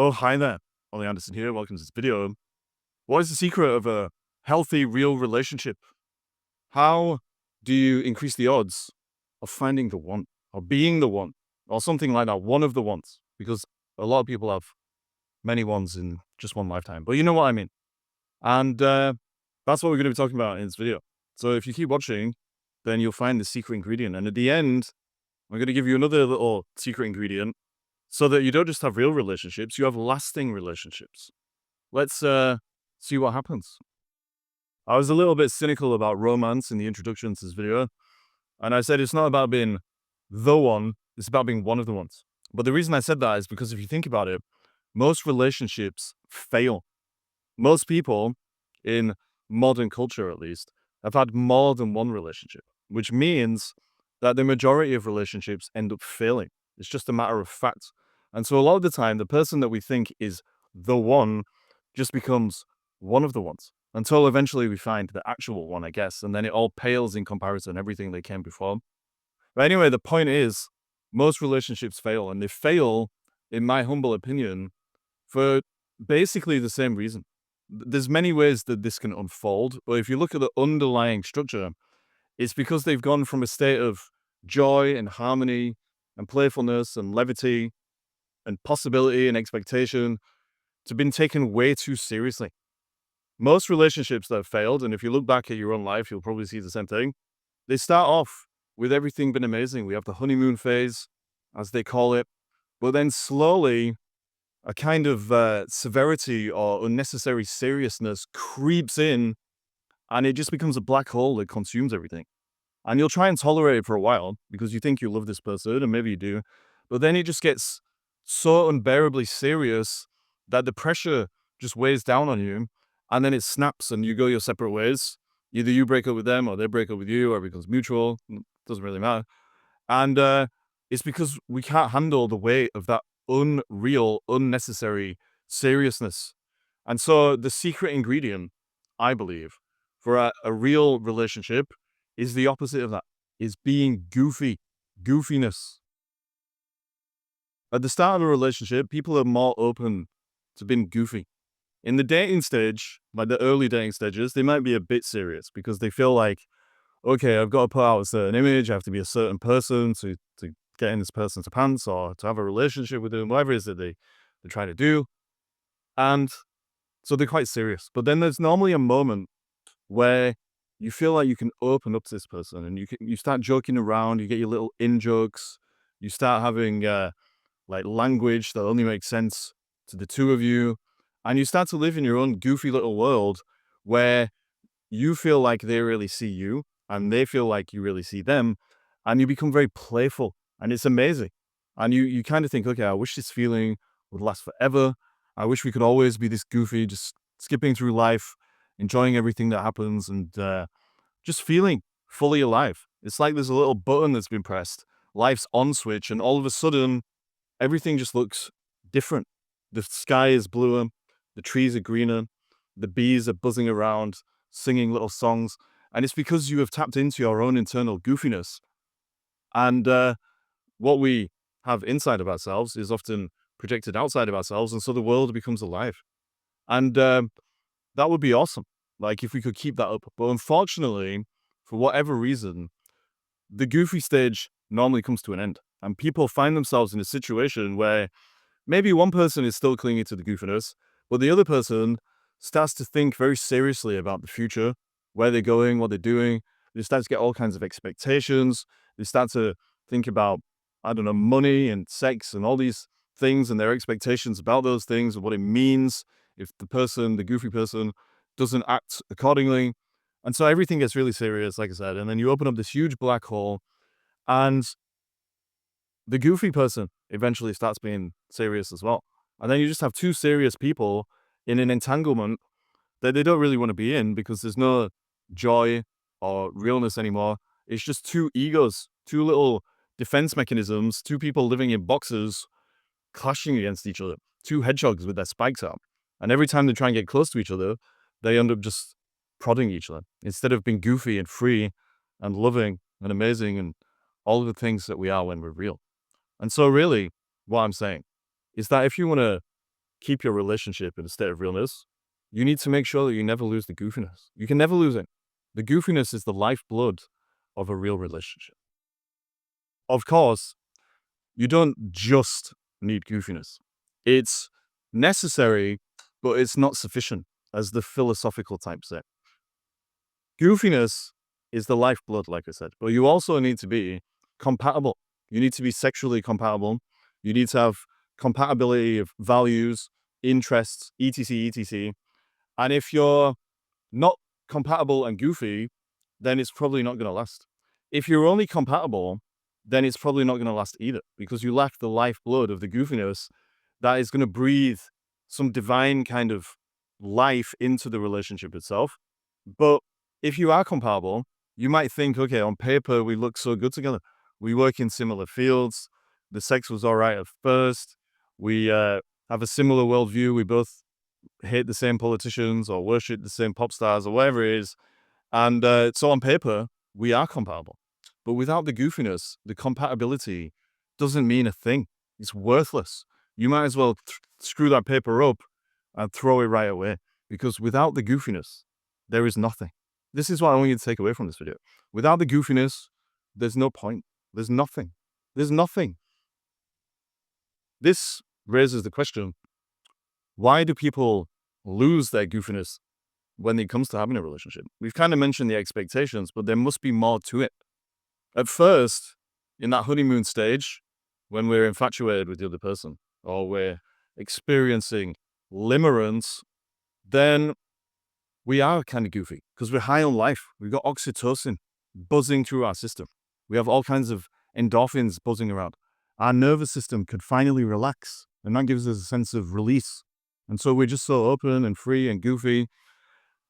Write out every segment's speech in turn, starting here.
Oh, hi there. Ollie Anderson here. Welcome to this video. What is the secret of a healthy, real relationship? How do you increase the odds of finding the one, or being the one, or something like that, one of the ones? Because a lot of people have many ones in just one lifetime, but you know what I mean. And that's what we're going to be talking about in this video. So if you keep watching, then you'll find the secret ingredient. And at the end, I'm going to give you another little secret ingredient so that you don't just have real relationships, you have lasting relationships. Let's see what happens. I was a little bit cynical about romance in the introduction to this video, and I said it's not about being the one, it's about being one of the ones. But the reason I said that is because if you think about it, most relationships fail. Most people in modern culture, at least, have had more than one relationship, which means that the majority of relationships end up failing. It's just a matter of fact. And so a lot of the time, the person that we think is the one just becomes one of the ones until eventually we find the actual one, I guess. And then it all pales in comparison, everything they came before. But anyway, the point is, most relationships fail, and they fail, in my humble opinion, for basically the same reason. There's many ways that this can unfold, but if you look at the underlying structure, it's because they've gone from a state of joy and harmony and playfulness and levity and possibility and expectation to being taken way too seriously. Most relationships that have failed, and if you look back at your own life, you'll probably see the same thing. They start off with everything been amazing. We have the honeymoon phase, as they call it, but then slowly a kind of severity or unnecessary seriousness creeps in, and it just becomes a black hole that consumes everything. And you'll try and tolerate it for a while because you think you love this person, and maybe you do, but then it just gets so unbearably serious that the pressure just weighs down on you, and then it snaps and you go your separate ways. Either you break up with them or they break up with you, or it becomes mutual. Doesn't really matter. And it's because we can't handle the weight of that unreal, unnecessary seriousness. And so the secret ingredient, I believe, for a real relationship is the opposite of that, is being goofy, goofiness. At the start of a relationship, people are more open to being goofy. In the dating stage, like the early dating stages, they might be a bit serious because they feel like, okay, I've got to put out a certain image. I have to be a certain person to get in this person's pants or to have a relationship with them, whatever it is that they're trying to do. And so they're quite serious. But then there's normally a moment where you feel like you can open up to this person and you start joking around, you get your little in jokes, you start having like language that only makes sense to the two of you, and you start to live in your own goofy little world where you feel like they really see you and they feel like you really see them, and you become very playful, and it's amazing. And you kind of think, okay, I wish this feeling would last forever. I wish we could always be this goofy, just skipping through life, enjoying everything that happens, and just feeling fully alive. It's like there's a little button that's been pressed, life's on switch, and all of a sudden everything just looks different. The sky is bluer, the trees are greener, the bees are buzzing around, singing little songs. And it's because you have tapped into your own internal goofiness. And what we have inside of ourselves is often projected outside of ourselves. And so the world becomes alive. And that would be awesome. Like if we could keep that up. But unfortunately, for whatever reason, the goofy stage normally comes to an end. And people find themselves in a situation where maybe one person is still clinging to the goofiness, but the other person starts to think very seriously about the future, where they're going, what they're doing. They start to get all kinds of expectations. They start to think about, I don't know, money and sex and all these things and their expectations about those things and what it means if the person, the goofy person, doesn't act accordingly. And so everything gets really serious, like I said. And then you open up this huge black hole, and the goofy person eventually starts being serious as well. And then you just have two serious people in an entanglement that they don't really want to be in because there's no joy or realness anymore. It's just two egos, two little defense mechanisms, two people living in boxes clashing against each other, two hedgehogs with their spikes out. And every time they try and get close to each other, they end up just prodding each other instead of being goofy and free and loving and amazing and all of the things that we are when we're real. And so really, what I'm saying is that if you want to keep your relationship in a state of realness, you need to make sure that you never lose the goofiness. You can never lose it. The goofiness is the lifeblood of a real relationship. Of course, you don't just need goofiness. It's necessary, but it's not sufficient, as the philosophical type say. Goofiness is the lifeblood, like I said, but you also need to be compatible. You need to be sexually compatible. You need to have compatibility of values, interests, etc., etc. And if you're not compatible and goofy, then it's probably not going to last. If you're only compatible, then it's probably not going to last either, because you lack the lifeblood of the goofiness that is going to breathe some divine kind of life into the relationship itself. But if you are compatible, you might think, okay, on paper, we look so good together. We work in similar fields. The sex was all right at first. We have a similar worldview. We both hate the same politicians or worship the same pop stars or whatever it is. And so on paper, we are compatible. But without the goofiness, the compatibility doesn't mean a thing. It's worthless. You might as well screw that paper up and throw it right away, because without the goofiness, there is nothing. This is what I want you to take away from this video. Without the goofiness, there's no point. There's nothing. There's nothing. This raises the question, why do people lose their goofiness when it comes to having a relationship? We've kind of mentioned the expectations, but there must be more to it. At first, in that honeymoon stage, when we're infatuated with the other person or we're experiencing limerence, then we are kind of goofy because we're high on life. We've got oxytocin buzzing through our system. We have all kinds of endorphins buzzing around. Our nervous system could finally relax, and that gives us a sense of release. And so we're just so open and free and goofy.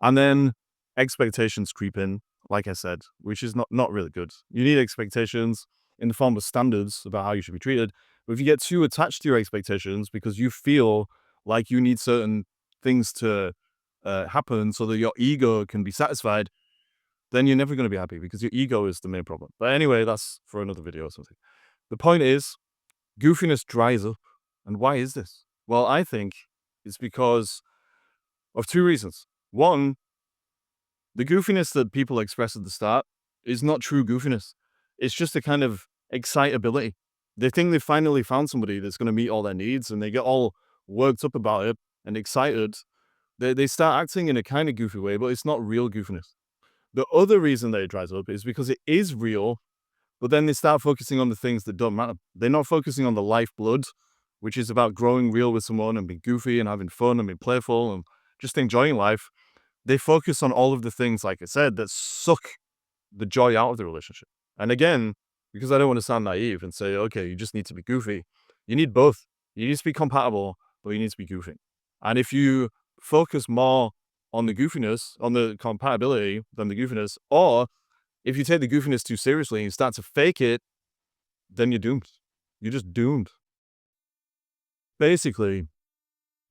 And then expectations creep in, like I said, which is not really good. You need expectations in the form of standards about how you should be treated. But if you get too attached to your expectations because you feel like you need certain things to happen so that your ego can be satisfied, then you're never going to be happy, because your ego is the main problem. But anyway, that's for another video or something. The point is, goofiness dries up. And why is this? Well, I think it's because of two reasons. One, the goofiness that people express at the start is not true goofiness. It's just a kind of excitability. They think they finally found somebody that's going to meet all their needs, and they get all worked up about it and excited. They start acting in a kind of goofy way, but it's not real goofiness. The other reason that it dries up is because it is real, but then they start focusing on the things that don't matter. They're not focusing on the lifeblood, which is about growing real with someone and being goofy and having fun and being playful and just enjoying life. They focus on all of the things, like I said, that suck the joy out of the relationship. And again, because I don't want to sound naive and say, okay, you just need to be goofy. You need both. You need to be compatible, but you need to be goofy. And if you focus more on the goofiness, on the compatibility than the goofiness, or if you take the goofiness too seriously and you start to fake it, then you're doomed. You're just doomed. Basically,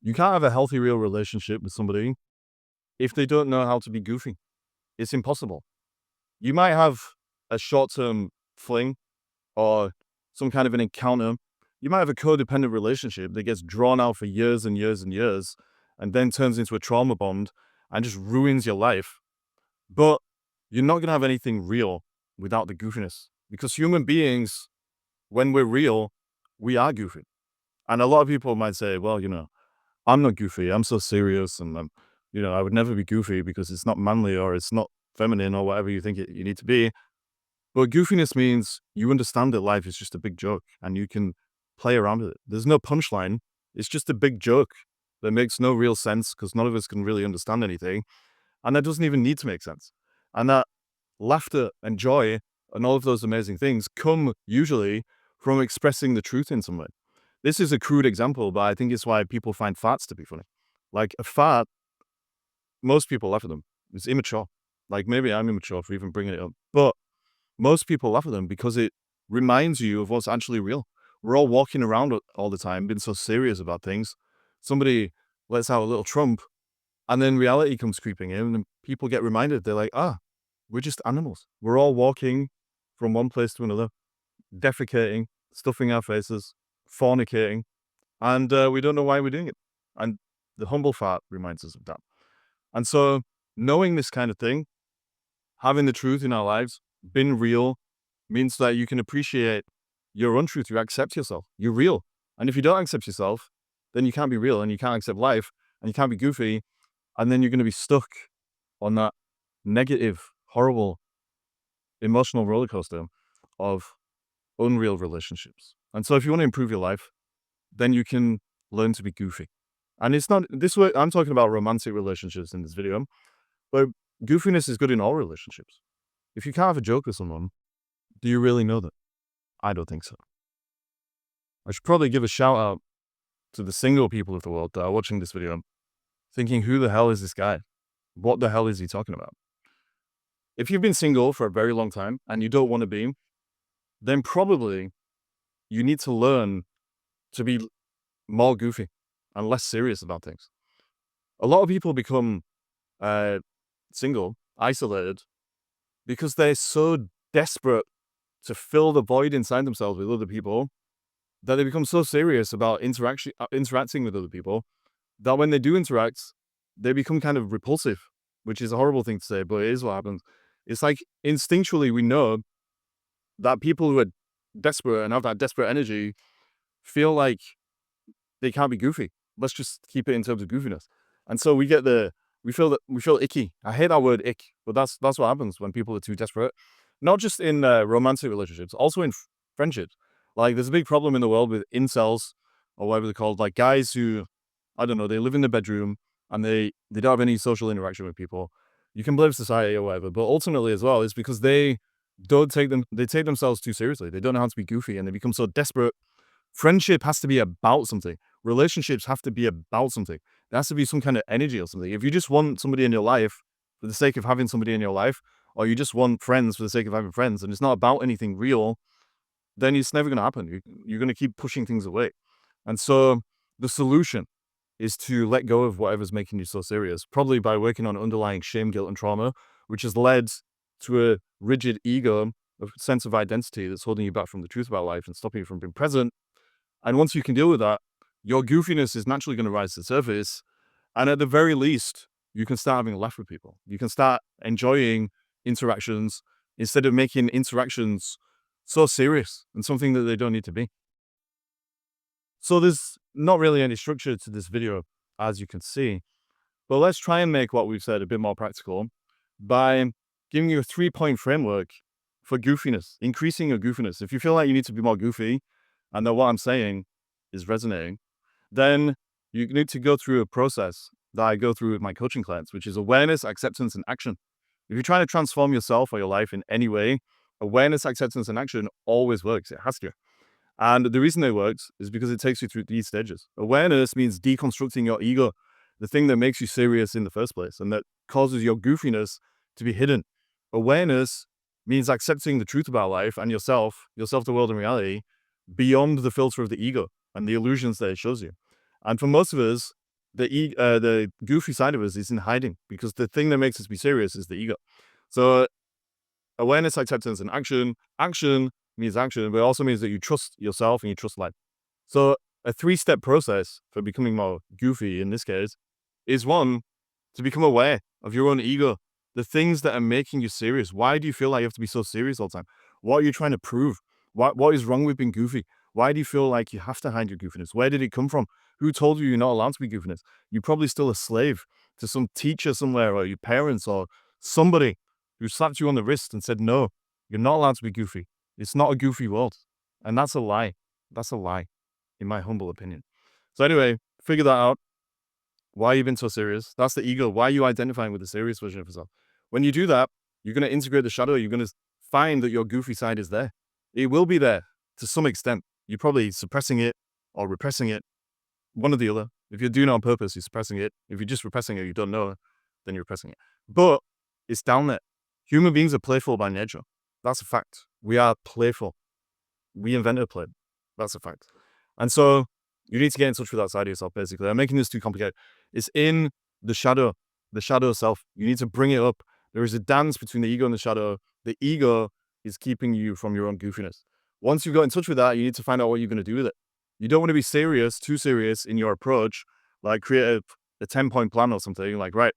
you can't have a healthy, real relationship with somebody if they don't know how to be goofy. It's impossible. You might have a short-term fling or some kind of an encounter. You might have a codependent relationship that gets drawn out for years and years and years and then turns into a trauma bond and just ruins your life. But you're not going to have anything real without the goofiness, because human beings, when we're real, we are goofy. And a lot of people might say, well, I'm not goofy. I'm so serious. And, I would never be goofy because it's not manly or it's not feminine or whatever you think you need to be. But goofiness means you understand that life is just a big joke and you can play around with it. There's no punchline. It's just a big joke that makes no real sense because none of us can really understand anything. And that doesn't even need to make sense. And that laughter and joy and all of those amazing things come usually from expressing the truth in some way. This is a crude example, but I think it's why people find farts to be funny. Like a fart, most people laugh at them. It's immature. Like maybe I'm immature for even bringing it up, but most people laugh at them because it reminds you of what's actually real. We're all walking around all the time, being so serious about things. Somebody lets out a little trump, and then reality comes creeping in, and people get reminded. They're like, we're just animals. We're all walking from one place to another, defecating, stuffing our faces, fornicating, and we don't know why we're doing it. And the humble fart reminds us of that. And so knowing this kind of thing, having the truth in our lives, being real, means that you can appreciate your untruth. You accept yourself. You're real. And if you don't accept yourself, then you can't be real and you can't accept life and you can't be goofy. And then you're going to be stuck on that negative, horrible, emotional roller coaster of unreal relationships. And so if you want to improve your life, then you can learn to be goofy. And it's not this way, I'm talking about romantic relationships in this video, but goofiness is good in all relationships. If you can't have a joke with someone, do you really know them? I don't think so. I should probably give a shout out to the single people of the world that are watching this video, thinking, who the hell is this guy? What the hell is he talking about? If you've been single for a very long time and you don't want to be, then probably you need to learn to be more goofy and less serious about things. A lot of people become single, isolated, because they're so desperate to fill the void inside themselves with other people that they become so serious about interacting with other people that when they do interact, they become kind of repulsive, which is a horrible thing to say, but it is what happens. It's like instinctually we know that people who are desperate and have that desperate energy feel like they can't be goofy. Let's just keep it in terms of goofiness. And so we feel icky. I hate that word ick, but that's what happens when people are too desperate. Not just in romantic relationships, also in friendships. Like there's a big problem in the world with incels or whatever they're called, like guys who, I don't know, they live in the bedroom and they don't have any social interaction with people. You can blame society or whatever, but ultimately as well, it's because they take themselves too seriously. They don't know how to be goofy and they become so desperate. Friendship has to be about something. Relationships have to be about something. There has to be some kind of energy or something. If you just want somebody in your life for the sake of having somebody in your life, or you just want friends for the sake of having friends, and it's not about anything real, then it's never going to happen. You're going to keep pushing things away. And so the solution is to let go of whatever's making you so serious, probably by working on underlying shame, guilt, and trauma, which has led to a rigid ego, a sense of identity that's holding you back from the truth about life and stopping you from being present. And once you can deal with that, your goofiness is naturally going to rise to the surface. And at the very least, you can start having a laugh with people. You can start enjoying interactions instead of making interactions so serious and something that they don't need to be. So there's not really any structure to this video, as you can see. But let's try and make what we've said a bit more practical by giving you a 3-point framework for goofiness, increasing your goofiness. If you feel like you need to be more goofy and that what I'm saying is resonating, then you need to go through a process that I go through with my coaching clients, which is awareness, acceptance, and action. If you're trying to transform yourself or your life in any way, awareness, acceptance, and action always works. It has to. And the reason it works is because it takes you through these stages. Awareness means deconstructing your ego, the thing that makes you serious in the first place and that causes your goofiness to be hidden. Awareness means accepting the truth about life and yourself, the world, and reality beyond the filter of the ego and the illusions that it shows you. And for most of us, the goofy side of us is in hiding because the thing that makes us be serious is the ego. So awareness, acceptance, and action. Action means action, but it also means that you trust yourself and you trust life. So a 3-step process for becoming more goofy in this case is one, to become aware of your own ego, the things that are making you serious. Why do you feel like you have to be so serious all the time? What are you trying to prove? What is wrong with being goofy? Why do you feel like you have to hide your goofiness? Where did it come from? Who told you you're not allowed to be goofiness? You're probably still a slave to some teacher somewhere or your parents or somebody who slapped you on the wrist and said, no, you're not allowed to be goofy. It's not a goofy world. And that's a lie. That's a lie, in my humble opinion. So anyway, figure that out. Why you've been so serious? That's the ego. Why are you identifying with the serious version of yourself? When you do that, you're going to integrate the shadow. You're going to find that your goofy side is there. It will be there to some extent. You're probably suppressing it or repressing it, one or the other. If you're doing it on purpose, you're suppressing it. If you're just repressing it, you don't know, then you're repressing it. But it's down there. Human beings are playful by nature. That's a fact. We are playful. We invented play. That's a fact. And so you need to get in touch with that side of yourself, basically. I'm making this too complicated. It's in the shadow self. You need to bring it up. There is a dance between the ego and the shadow. The ego is keeping you from your own goofiness. Once you've got in touch with that, you need to find out what you're going to do with it. You don't want to be serious, too serious in your approach, Like create a 10-point plan or something. Like, right,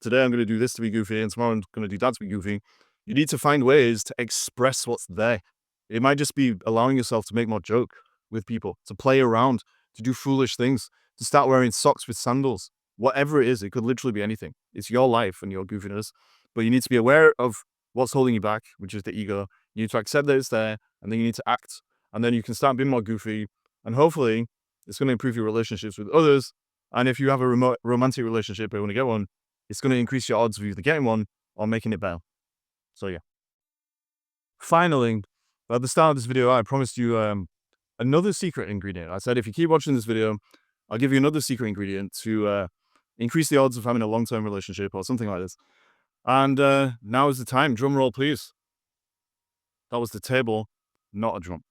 today I'm going to do this to be goofy and tomorrow I'm going to do that to be goofy. You need to find ways to express what's there. It might just be allowing yourself to make more joke with people, to play around, to do foolish things, to start wearing socks with sandals. Whatever it is, it could literally be anything. It's your life and your goofiness, but you need to be aware of what's holding you back, which is the ego. You need to accept that it's there, and then you need to act. And then you can start being more goofy, and hopefully it's going to improve your relationships with others. And if you have a remote romantic relationship or you want to get one, it's going to increase your odds of either getting one or making it better. So yeah. Finally, at the start of this video, I promised you another secret ingredient. I said if you keep watching this video, I'll give you another secret ingredient to increase the odds of having a long-term relationship or something like this. And now is the time. Drum roll, please. That was the table, not a drum.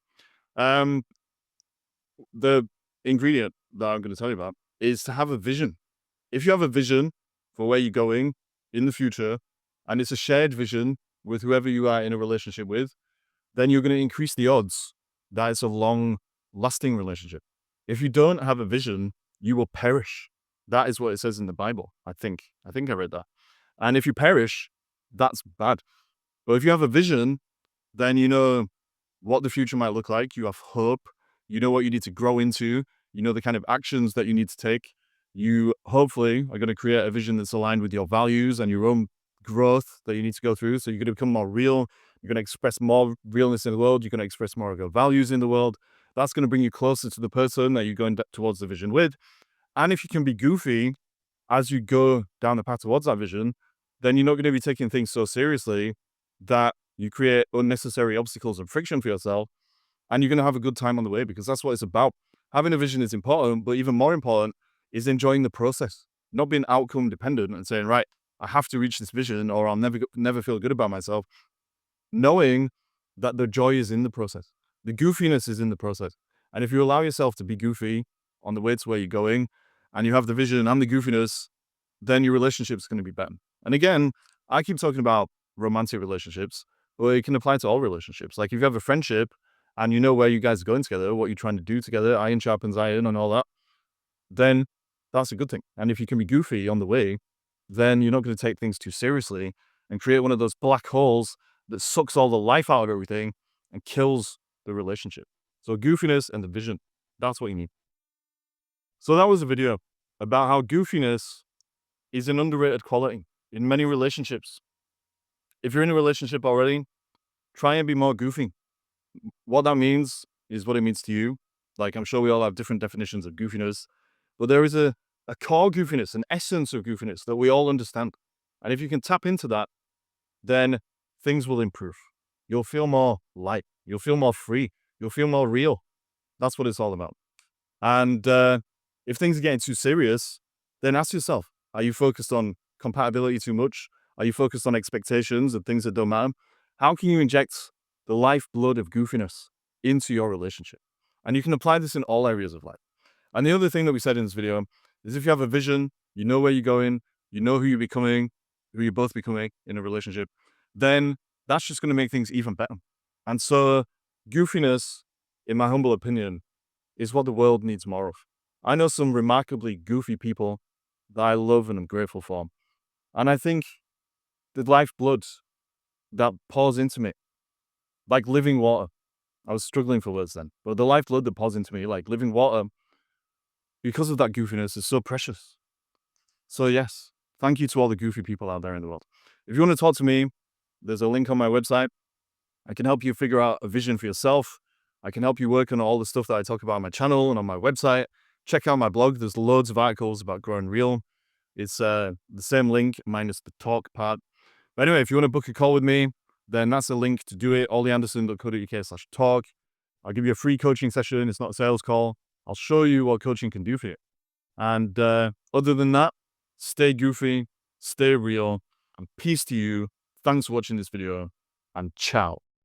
The ingredient that I'm going to tell you about is to have a vision. If you have a vision for where you're going in the future, and it's a shared vision with whoever you are in a relationship with, then you're going to increase the odds that it's a long-lasting relationship. If you don't have a vision, you will perish. That is what it says in the Bible, I think. I read that. And if you perish, that's bad. But if you have a vision, then you know what the future might look like. You have hope. You know what you need to grow into. You know the kind of actions that you need to take. You hopefully are going to create a vision that's aligned with your values and your own growth that you need to go through. So you're going to become more real. You're going to express more realness in the world. You're going to express more of your values in the world. That's going to bring you closer to the person that you're going towards the vision with. And if you can be goofy as you go down the path towards that vision, then you're not going to be taking things so seriously that you create unnecessary obstacles and friction for yourself, and you're going to have a good time on the way, because that's what it's about. Having a vision is important, but even more important is enjoying the process, not being outcome dependent and saying, right, I have to reach this vision or I'll never feel good about myself. Knowing that the joy is in the process. The goofiness is in the process. And if you allow yourself to be goofy on the way to where you're going, and you have the vision and the goofiness, then your relationship's going to be better. And again, I keep talking about romantic relationships, but it can apply to all relationships. Like if you have a friendship and you know where you guys are going together, what you're trying to do together, iron sharpens iron and all that, then that's a good thing. And if you can be goofy on the way, then you're not going to take things too seriously and create one of those black holes that sucks all the life out of everything and kills the relationship. So goofiness and the vision, that's what you need. So that was a video about how goofiness is an underrated quality in many relationships. If you're in a relationship already, try and be more goofy. What that means is what it means to you. Like, I'm sure we all have different definitions of goofiness, but there is a core goofiness, an essence of goofiness that we all understand. And if you can tap into that, then things will improve. You'll feel more light. You'll feel more free. You'll feel more real. That's what it's all about. And if things are getting too serious, then ask yourself, are you focused on compatibility too much? Are you focused on expectations and things that don't matter? How can you inject the lifeblood of goofiness into your relationship? And you can apply this in all areas of life. And the other thing that we said in this video is if you have a vision, you know where you're going, you know who you're becoming, who you're both becoming in a relationship, then that's just going to make things even better. And so goofiness, in my humble opinion, is what the world needs more of. I know some remarkably goofy people that I love and I'm grateful for. And I think the lifeblood that pours into me, like living water. I was struggling for words then, but the lifeblood that pours into me, like living water, because of that goofiness, is so precious. So yes, thank you to all the goofy people out there in the world. If you want to talk to me, there's a link on my website. I can help you figure out a vision for yourself. I can help you work on all the stuff that I talk about on my channel and on my website. Check out my blog. There's loads of articles about growing real. It's the same link minus the talk part. But anyway, if you want to book a call with me, then that's a link to do it. ollyanderson.co.uk/talk. I'll give you a free coaching session. It's not a sales call. I'll show you what coaching can do for you. And other than that, stay goofy, stay real, and peace to you. Thanks for watching this video, and ciao.